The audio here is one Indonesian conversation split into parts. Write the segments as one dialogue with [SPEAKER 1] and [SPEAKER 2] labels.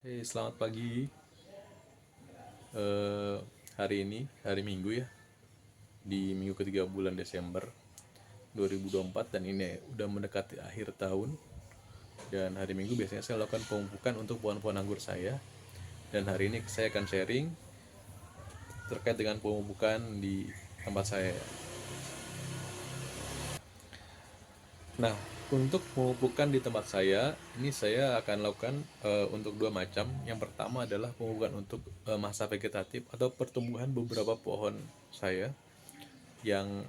[SPEAKER 1] Selamat pagi. Eh, Hari ini hari Minggu ya, di minggu ketiga bulan Desember 2024, dan ini udah mendekati akhir tahun. Dan hari Minggu biasanya saya lakukan pemupukan untuk pohon-pohon anggur saya. Dan hari ini saya akan sharing terkait dengan pemupukan di tempat saya. Nah, untuk pemupukan di tempat saya, ini saya akan lakukan untuk dua macam. Yang pertama adalah pemupukan untuk masa vegetatif atau pertumbuhan beberapa pohon saya yang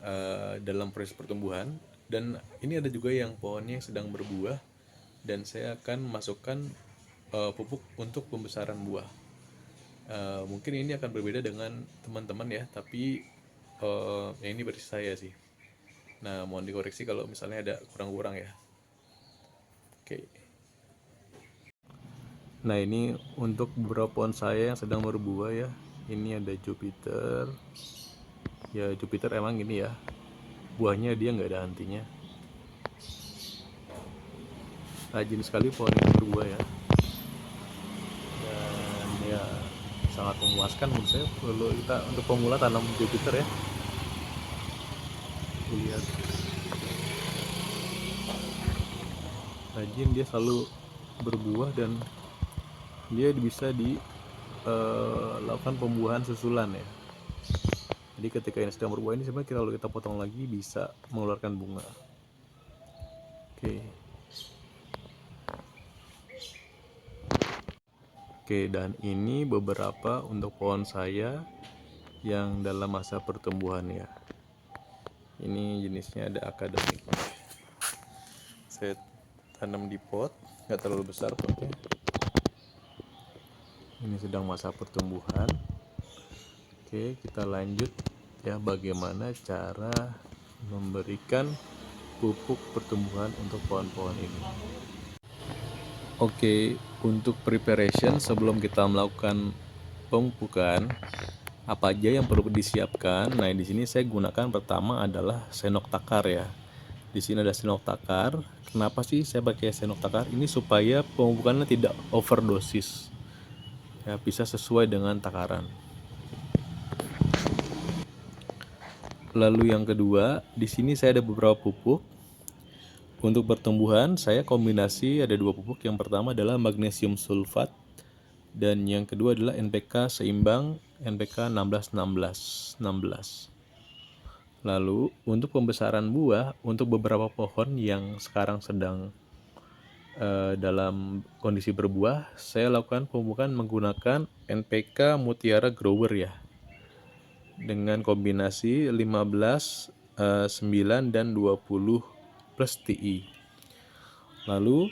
[SPEAKER 1] dalam proses pertumbuhan, dan ini ada juga yang pohonnya yang sedang berbuah, dan saya akan masukkan pupuk untuk pembesaran buah. Mungkin ini akan berbeda dengan teman-teman ya, tapi yang ini versi saya sih. Nah, mohon dikoreksi kalau misalnya ada kurang-kurang ya. Oke. Nah, ini untuk beberapa pohon saya yang sedang berbuah ya. Ini ada Jupiter. Ya, Jupiter emang gini ya, buahnya dia nggak ada hentinya. Rajin sekali pohon ini berbuah ya. Dan ya sangat memuaskan menurut saya kalau kita untuk pemula tanam Jupiter ya. Lihat, rajin, dia selalu berbuah, dan dia bisa dilakukan pembuahan susulan ya. Jadi ketika ini sedang berbuah, ini sebenarnya kalau kita potong lagi bisa mengeluarkan bunga. Oke. Oke, dan ini beberapa untuk pohon saya yang dalam masa pertumbuhan ya. Ini jenisnya ada akademik. Saya tanam di pot, nggak terlalu besar potnya. Ini sedang masa pertumbuhan. Oke, kita lanjut ya, bagaimana cara memberikan pupuk pertumbuhan untuk pohon-pohon ini. Oke, untuk preparation sebelum kita melakukan pemupukan, apa aja yang perlu disiapkan? Nah, di sini saya gunakan pertama adalah senok takar ya. Di sini ada senok takar. Kenapa sih saya pakai senok takar? Ini supaya pemupukannya tidak overdosis. Ya, bisa sesuai dengan takaran. Lalu yang kedua, di sini saya ada beberapa pupuk. Untuk pertumbuhan, saya kombinasi ada dua pupuk. Yang pertama adalah magnesium sulfat, dan yang kedua adalah NPK seimbang, NPK 16-16-16. Lalu untuk pembesaran buah, untuk beberapa pohon yang sekarang sedang dalam kondisi berbuah, saya lakukan pemupukan menggunakan NPK Mutiara Grower ya, dengan kombinasi 15, 9, dan 20 plus TI. Lalu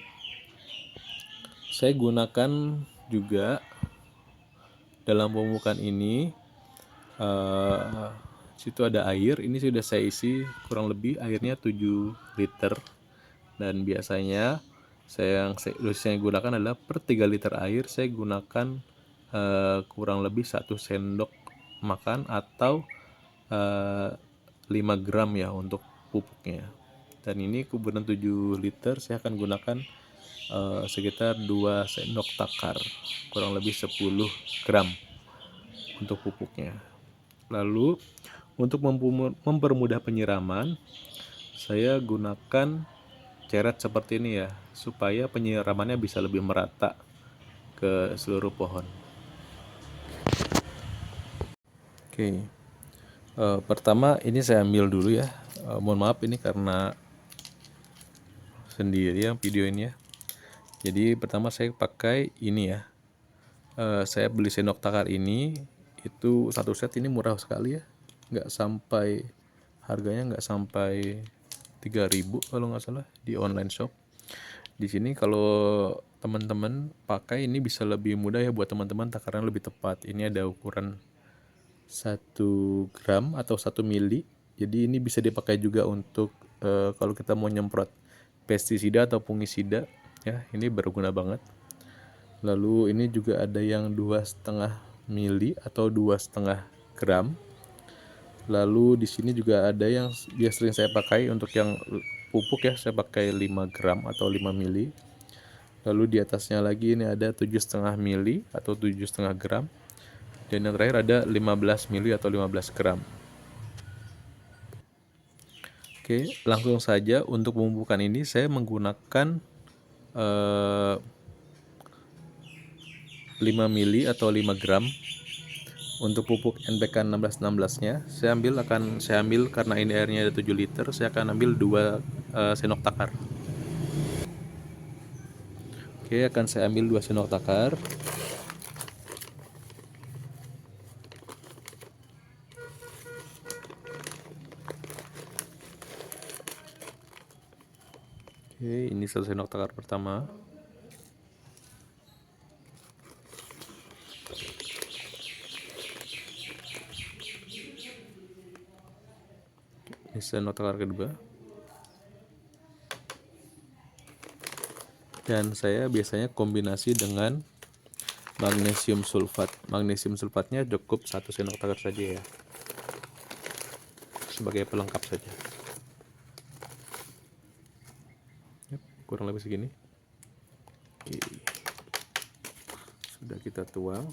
[SPEAKER 1] saya gunakan juga dalam pemupukan ini, situ ada air. Ini sudah saya isi kurang lebih airnya 7 liter, dan biasanya yang saya gunakan adalah per 3 liter air saya gunakan kurang lebih 1 sendok makan atau 5 gram ya untuk pupuknya. Dan ini kebetulan 7 liter saya akan gunakan sekitar 2 sendok takar, kurang lebih 10 gram untuk pupuknya. Lalu untuk mempermudah penyiraman, saya gunakan ceret seperti ini ya, supaya penyiramannya bisa lebih merata ke seluruh pohon. Oke. Pertama ini saya ambil dulu ya. Mohon maaf ini karena sendiri yang video ini ya. Jadi pertama saya pakai ini ya. Saya beli sendok takar ini, itu satu set ini murah sekali ya. Harganya nggak sampai 3.000 kalau nggak salah di online shop. Di sini kalau teman-teman pakai ini bisa lebih mudah ya buat teman-teman, takaran lebih tepat. Ini ada ukuran 1 gram atau 1 mili. Jadi ini bisa dipakai juga untuk kalau kita mau nyemprot pestisida atau fungisida ya, ini berguna banget. Lalu ini juga ada yang 2,5 mili atau 2,5 gram. Lalu di sini juga ada yang sering saya pakai untuk yang pupuk ya, saya pakai 5 gram atau 5 mili. Lalu di atasnya lagi ini ada 7,5 mili atau 7,5 gram. Dan yang terakhir ada 15 mili atau 15 gram. Oke, langsung saja untuk pemupukan ini saya menggunakan 5 mili atau 5 gram. Untuk pupuk NPK 1616-nya, saya ambil karena ini airnya ada 7 liter, saya akan ambil 2 sendok takar. Oke, akan saya ambil 2 sendok takar. Oke, ini 1 sendok takar pertama. Ini sendok takar kedua. Dan saya biasanya kombinasi dengan magnesium sulfat. Magnesium sulfatnya cukup 1 sendok takar saja ya, sebagai pelengkap saja. Yap, kurang lebih segini. Oke. Sudah kita tuang.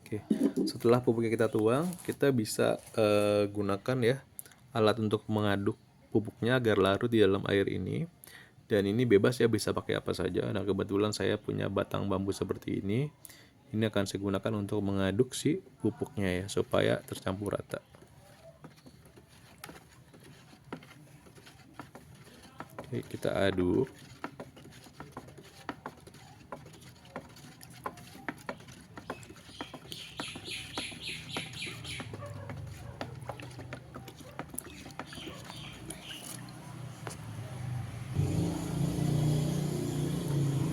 [SPEAKER 1] Oke, setelah pupuknya kita tuang, kita bisa gunakan ya alat untuk mengaduk pupuknya agar larut di dalam air ini. Dan ini bebas ya, bisa pakai apa saja. Nah, kebetulan saya punya batang bambu seperti ini. Ini akan saya gunakan untuk mengaduk si pupuknya ya, supaya tercampur rata. Oke, kita aduk.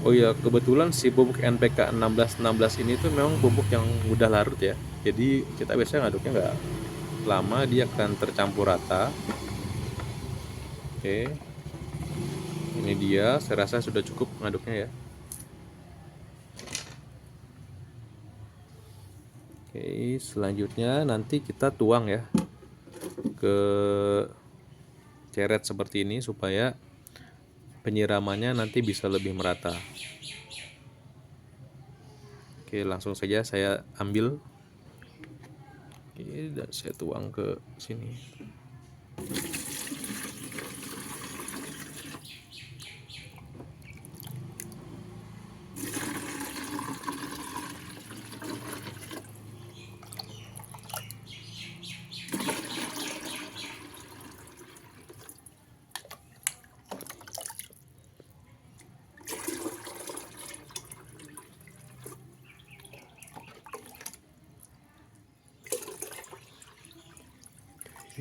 [SPEAKER 1] Oh iya, kebetulan si pupuk NPK 1616 ini tuh memang pupuk yang mudah larut ya. Jadi kita biasanya ngaduknya nggak lama, dia akan tercampur rata. Oke, ini dia, saya rasa sudah cukup ngaduknya ya. Oke, selanjutnya nanti kita tuang ya ke ceret seperti ini supaya penyiramannya nanti bisa lebih merata. Oke, langsung saja saya ambil. Oke, dan saya tuang ke sini.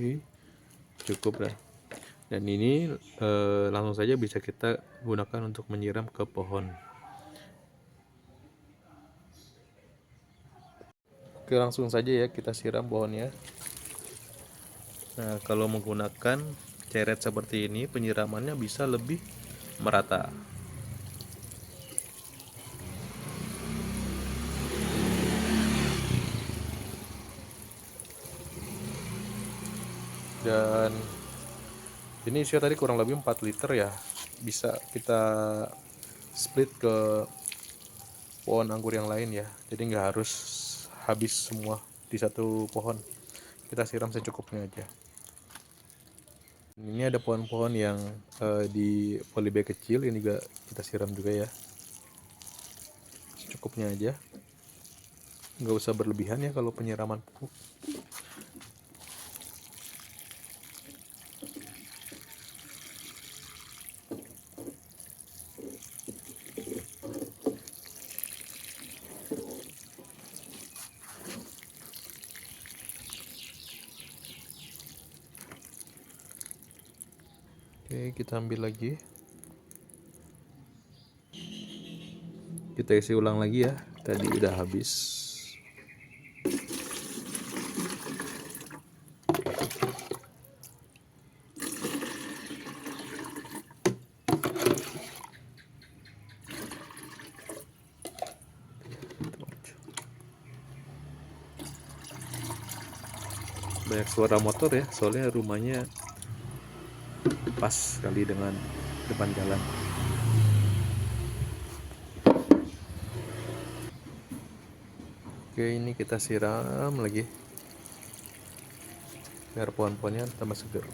[SPEAKER 1] Oke, cukup lah. Dan ini langsung saja bisa kita gunakan untuk menyiram ke pohon. Oke, langsung saja ya kita siram pohonnya. Nah, kalau menggunakan ceret seperti ini, penyiramannya bisa lebih merata. Dan ini isinya tadi kurang lebih 4 liter ya. Bisa kita split ke pohon anggur yang lain ya. Jadi nggak harus habis semua di satu pohon. Kita siram secukupnya aja. Ini ada pohon-pohon yang di polybag kecil, ini juga kita siram juga ya. Secukupnya aja. Nggak usah berlebihan ya kalau penyiraman pupuk. Oke, kita ambil lagi. Kita isi ulang lagi ya. Tadi udah habis. Banyak suara motor ya, soalnya rumahnya pas sekali dengan depan jalan. Oke, ini kita siram lagi biar pohon-pohonnya tambah segar.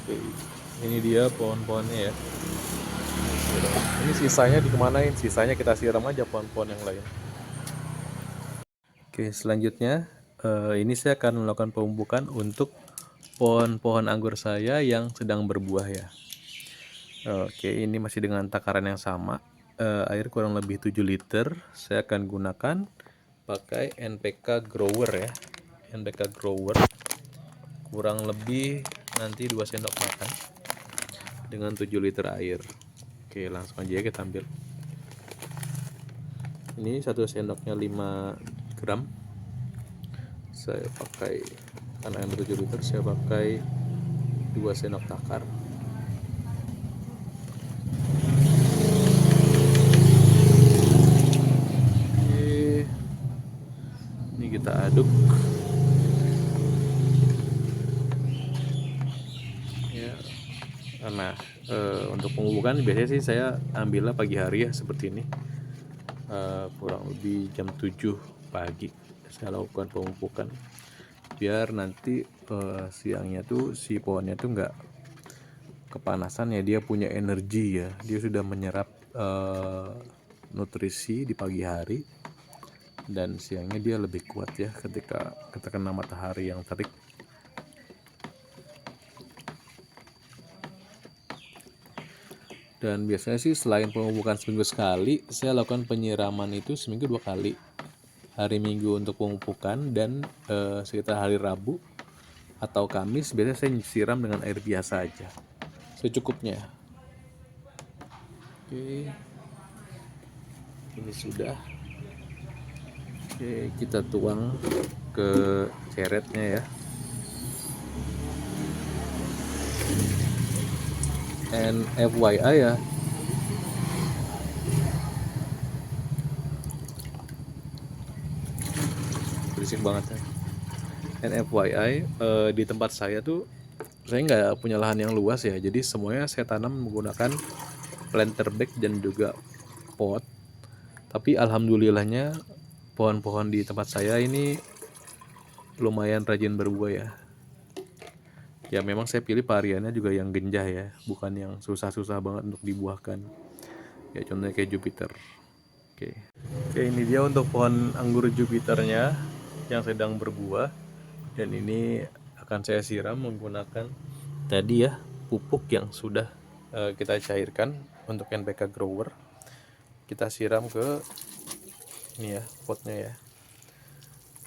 [SPEAKER 1] Oke, ini dia pohon-pohonnya ya. Ini sisanya dikemanain? Sisanya kita siram aja pohon-pohon yang lain. Oke, selanjutnya ini saya akan melakukan pemupukan untuk pohon-pohon anggur saya yang sedang berbuah ya. Oke, ini masih dengan takaran yang sama. Air kurang lebih 7 liter. Saya akan gunakan pakai NPK Grower ya. NPK Grower kurang lebih nanti 2 sendok makan dengan 7 liter air. Oke, langsung aja kita ambil. Ini 1 sendoknya 5 gram. Saya pakai, karena yang 7 liter saya pakai 2 sendok takar. Oke, ini kita aduk ya. Nah, untuk pemupukan biasanya sih saya ambilnya pagi hari ya, seperti ini. Kurang lebih jam 7 pagi saya lakukan pemupukan biar nanti siangnya tuh si pohonnya tuh nggak kepanasan ya, dia punya energi ya, dia sudah menyerap nutrisi di pagi hari dan siangnya dia lebih kuat ya ketika kena matahari yang terik. Dan biasanya sih selain pemupukan seminggu sekali, saya lakukan penyiraman itu seminggu 2 kali. Hari Minggu untuk pemupukan dan sekitar hari Rabu atau Kamis biasanya saya siram dengan air biasa aja, secukupnya. Oke, ini sudah. Oke, kita tuang ke ceretnya ya. And FYI ya, berisik banget ya. And FYI, di tempat saya tuh saya nggak punya lahan yang luas ya, jadi semuanya saya tanam menggunakan planter bag dan juga pot. Tapi alhamdulillahnya pohon-pohon di tempat saya ini lumayan rajin berbuah ya. Ya memang saya pilih variannya juga yang genjah ya, bukan yang susah-susah banget untuk dibuahkan. Ya contohnya kayak Jupiter. Oke, ini dia untuk pohon anggur Jupiternya yang sedang berbuah. Dan ini akan saya siram menggunakan tadi ya pupuk yang sudah kita cairkan untuk NPK Grower. Kita siram ke ini ya potnya ya.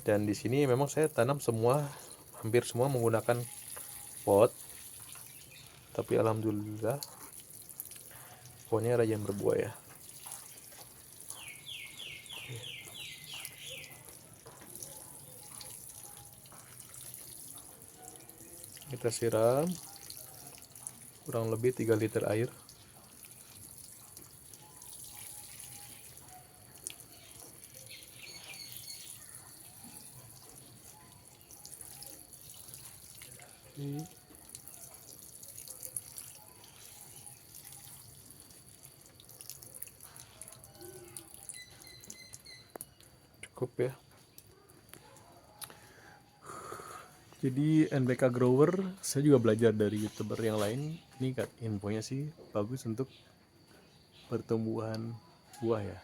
[SPEAKER 1] Dan di sini memang saya tanam hampir semua menggunakan pot. Tapi alhamdulillah pohonnya rajin berbuah ya. Kita siram kurang lebih 3 liter air. Cukup ya. Jadi NPK Grower saya juga belajar dari YouTuber yang lain. Ini kan infonya sih bagus untuk pertumbuhan buah ya.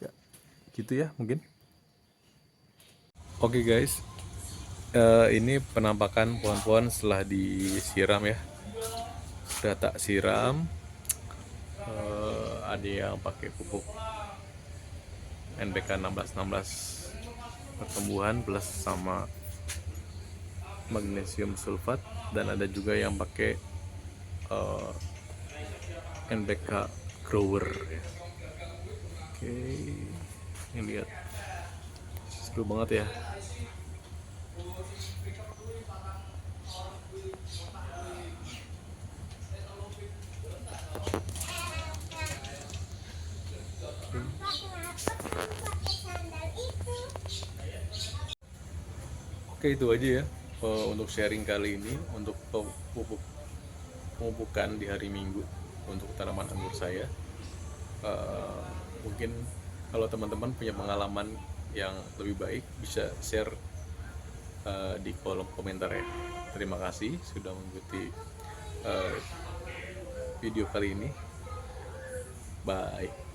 [SPEAKER 1] Ya, gitu ya mungkin. Oke guys, ini penampakan pohon-pohon setelah disiram ya. Sudah tak siram. Ada yang pakai pupuk NPK 1616 pertumbuhan plus sama magnesium sulfat, dan ada juga yang pakai NPK Grower ya. Oke, ini lihat seru banget ya. Oke, itu aja ya untuk sharing kali ini untuk pemupukan di hari Minggu untuk tanaman anggur saya. Mungkin kalau teman-teman punya pengalaman yang lebih baik bisa share di kolom komentar ya. Terima kasih sudah mengikuti video kali ini. Bye.